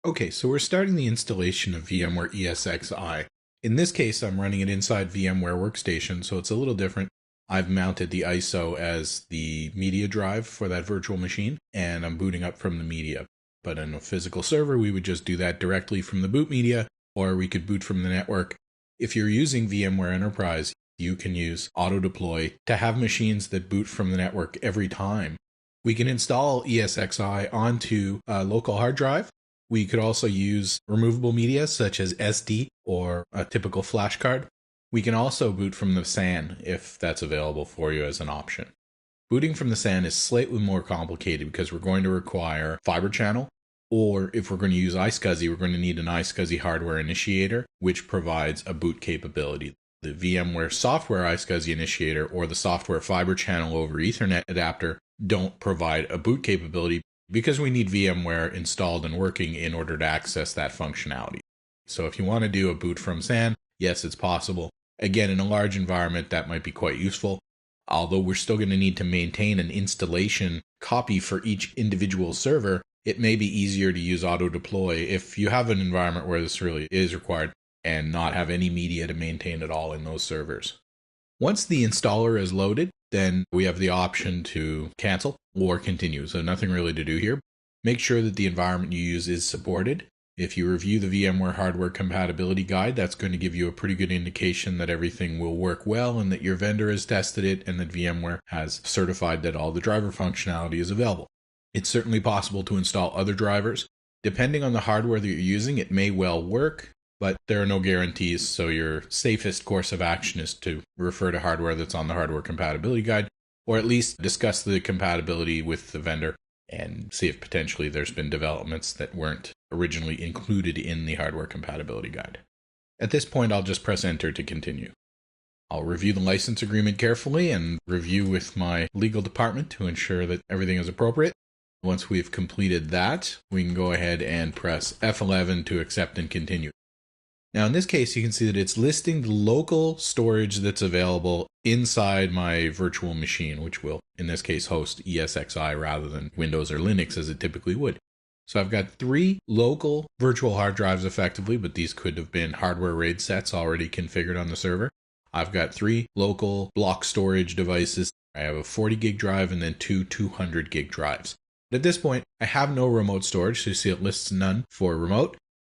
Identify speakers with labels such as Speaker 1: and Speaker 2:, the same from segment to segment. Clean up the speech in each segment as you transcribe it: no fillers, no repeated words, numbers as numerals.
Speaker 1: Okay, so we're starting the installation of VMware ESXi. In this case, I'm running it inside VMware Workstation, so it's a little different. I've mounted the ISO as the media drive for that virtual machine, and I'm booting up from the media. But in a physical server, we would just do that directly from the boot media, or we could boot from the network. If you're using VMware Enterprise, you can use auto deploy to have machines that boot from the network every time. We can install ESXi onto a local hard drive. We could also use removable media such as SD or a typical flash card. We can also boot from the SAN if that's available for you as an option. Booting from the SAN is slightly more complicated because we're going to require fiber channel, or if we're going to use ESXi, we're going to need an ESXi hardware initiator, which provides a boot capability. The VMware software ESXi initiator or the software fiber channel over Ethernet adapter don't provide a boot capability because we need VMware installed and working in order to access that functionality. So if you want to do a boot from SAN, yes, it's possible. Again, in a large environment, that might be quite useful, although we're still going to need to maintain an installation copy for each individual server. It may be easier to use auto deploy if you have an environment where this really is required and not have any media to maintain at all in those servers. Once the installer is loaded, then we have the option to cancel or continue. So nothing really to do here. Make sure that the environment you use is supported. If you review the VMware hardware compatibility guide, that's going to give you a pretty good indication that everything will work well and that your vendor has tested it and that VMware has certified that all the driver functionality is available. It's certainly possible to install other drivers. Depending on the hardware that you're using, it may well work, but there are no guarantees, so your safest course of action is to refer to hardware that's on the hardware compatibility guide, or at least discuss the compatibility with the vendor and see if potentially there's been developments that weren't originally included in the hardware compatibility guide. At this point, I'll just press enter to continue. I'll review the license agreement carefully and review with my legal department to ensure that everything is appropriate. Once we've completed that, we can go ahead and press F11 to accept and continue. Now in this case, you can see that it's listing the local storage that's available inside my virtual machine, which will, in this case, host ESXi rather than Windows or Linux as it typically would. So I've got 3 local virtual hard drives effectively, but these could have been hardware RAID sets already configured on the server. I've got 3 local block storage devices. I have a 40 gig drive and then 2 200 gig drives. But at this point, I have no remote storage, so you see it lists none for remote.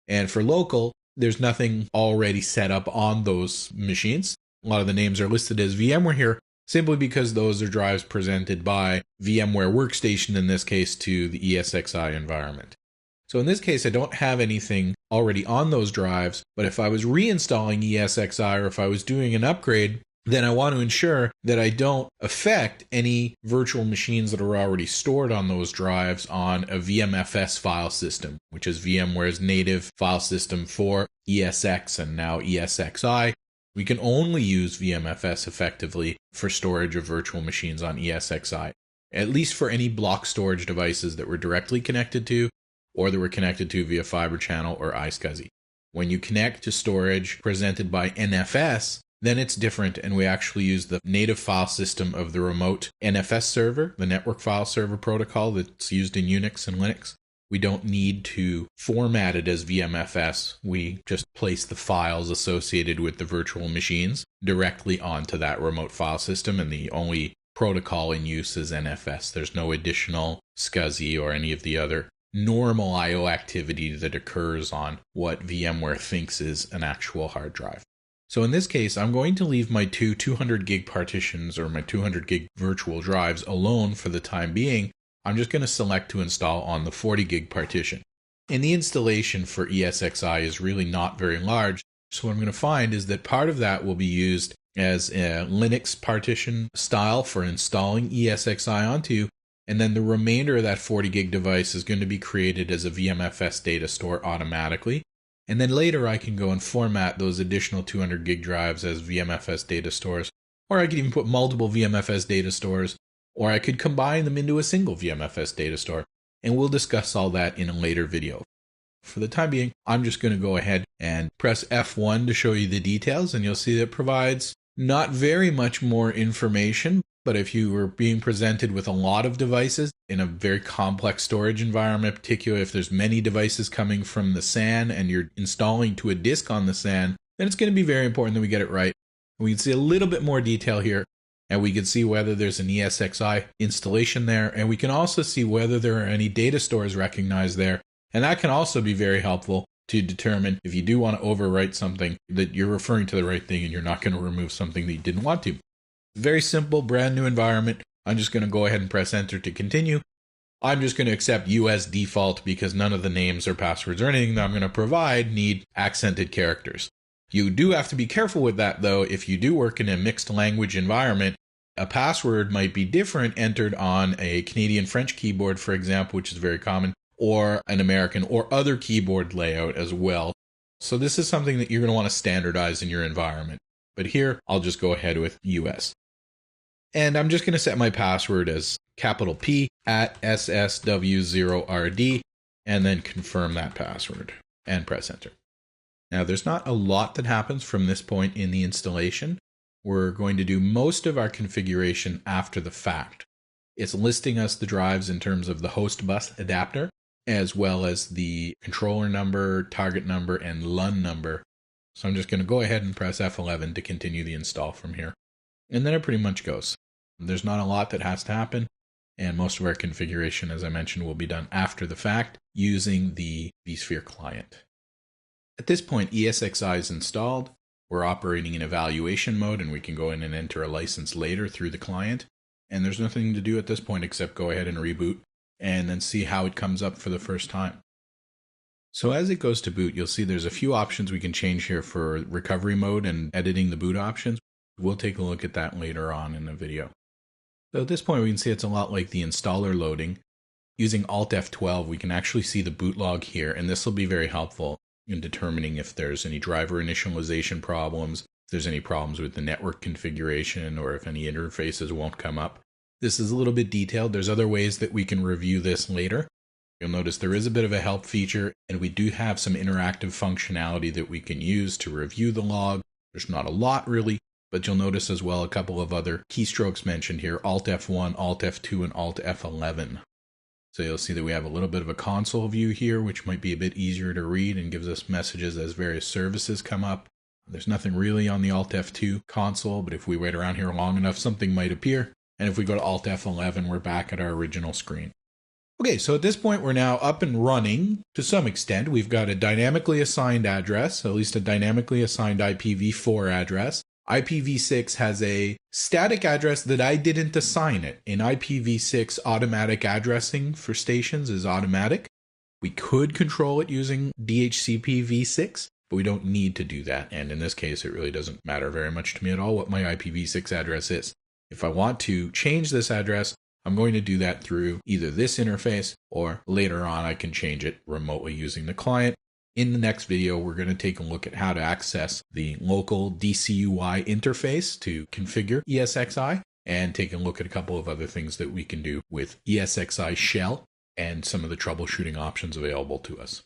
Speaker 1: And for local, there's nothing already set up on those machines. A lot of the names are listed as VMware here, simply because those are drives presented by VMware Workstation, in this case, to the ESXi environment. So in this case, I don't have anything already on those drives, but if I was reinstalling ESXi or if I was doing an upgrade, then I want to ensure that I don't affect any virtual machines that are already stored on those drives on a VMFS file system, which is VMware's native file system for ESX and now ESXi. We can only use VMFS effectively for storage of virtual machines on ESXi, at least for any block storage devices that were directly connected to or that were connected to via fiber channel or ESXi. When you connect to storage presented by NFS, then it's different, and we actually use the native file system of the remote NFS server, the network file server protocol that's used in Unix and Linux. We don't need to format it as VMFS. We just place the files associated with the virtual machines directly onto that remote file system, and the only protocol in use is NFS. There's no additional SCSI or any of the other normal I/O activity that occurs on what VMware thinks is an actual hard drive. So in this case, I'm going to leave my 2 200 gig partitions or my 200 gig virtual drives alone for the time being. I'm just going to select to install on the 40 gig partition. And the installation for ESXi is really not very large. So what I'm going to find is that part of that will be used as a Linux partition style for installing ESXi onto, and then the remainder of that 40 gig device is going to be created as a VMFS data store automatically. And then later I can go and format those additional 200 gig drives as VMFS data stores, or I could even put multiple VMFS data stores, or I could combine them into a single VMFS data store, and we'll discuss all that in a later video. For the time being, I'm just going to go ahead and press F1 to show you the details, and you'll see that it provides not very much more information. But if you were being presented with a lot of devices in a very complex storage environment, particularly if there's many devices coming from the SAN and you're installing to a disk on the SAN, then it's going to be very important that we get it right. We can see a little bit more detail here, and we can see whether there's an ESXi installation there, and we can also see whether there are any data stores recognized there. And that can also be very helpful to determine if you do want to overwrite something, that you're referring to the right thing and you're not going to remove something that you didn't want to. Very simple, brand new environment. I'm just going to go ahead and press enter to continue. I'm just going to accept US default because none of the names or passwords or anything that I'm going to provide need accented characters. You do have to be careful with that though. If you do work in a mixed language environment, a password might be different entered on a Canadian French keyboard, for example, which is very common, or an American or other keyboard layout as well. So this is something that you're going to want to standardize in your environment. But here, I'll just go ahead with US. And I'm just going to set my password as capital P at SSW0RD and then confirm that password and press enter. Now, there's not a lot that happens from this point in the installation. We're going to do most of our configuration after the fact. It's listing us the drives in terms of the host bus adapter, as well as the controller number, target number, and LUN number. So I'm just going to go ahead and press F11 to continue the install from here. And then it pretty much goes. There's not a lot that has to happen, and most of our configuration, as I mentioned, will be done after the fact using the vSphere client. At this point, ESXi is installed. We're operating in evaluation mode, and we can go in and enter a license later through the client. And there's nothing to do at this point except go ahead and reboot and then see how it comes up for the first time. So as it goes to boot, you'll see there's a few options we can change here for recovery mode and editing the boot options. We'll take a look at that later on in the video. So at this point, we can see it's a lot like the installer loading. Using Alt F12, we can actually see the boot log here, and this will be very helpful in determining if there's any driver initialization problems, if there's any problems with the network configuration, or if any interfaces won't come up. This is a little bit detailed. There's other ways that we can review this later. You'll notice there is a bit of a help feature, and we do have some interactive functionality that we can use to review the log. There's not a lot really, but you'll notice as well a couple of other keystrokes mentioned here, Alt F1, Alt F2, and Alt F11. So you'll see that we have a little bit of a console view here, which might be a bit easier to read and gives us messages as various services come up. There's nothing really on the Alt F2 console, but if we wait around here long enough, something might appear. And if we go to Alt F11, we're back at our original screen. Okay, so at this point, we're now up and running to some extent. We've got a dynamically assigned address, at least a dynamically assigned IPv4 address. IPv6 has a static address that I didn't assign it. In IPv6, automatic addressing for stations is automatic. We could control it using DHCP v6, but we don't need to do that. And in this case, it really doesn't matter very much to me at all what my IPv6 address is. If I want to change this address, I'm going to do that through either this interface or later on I can change it remotely using the client. In the next video, we're going to take a look at how to access the local DCUI interface to configure ESXi and take a look at a couple of other things that we can do with ESXi shell and some of the troubleshooting options available to us.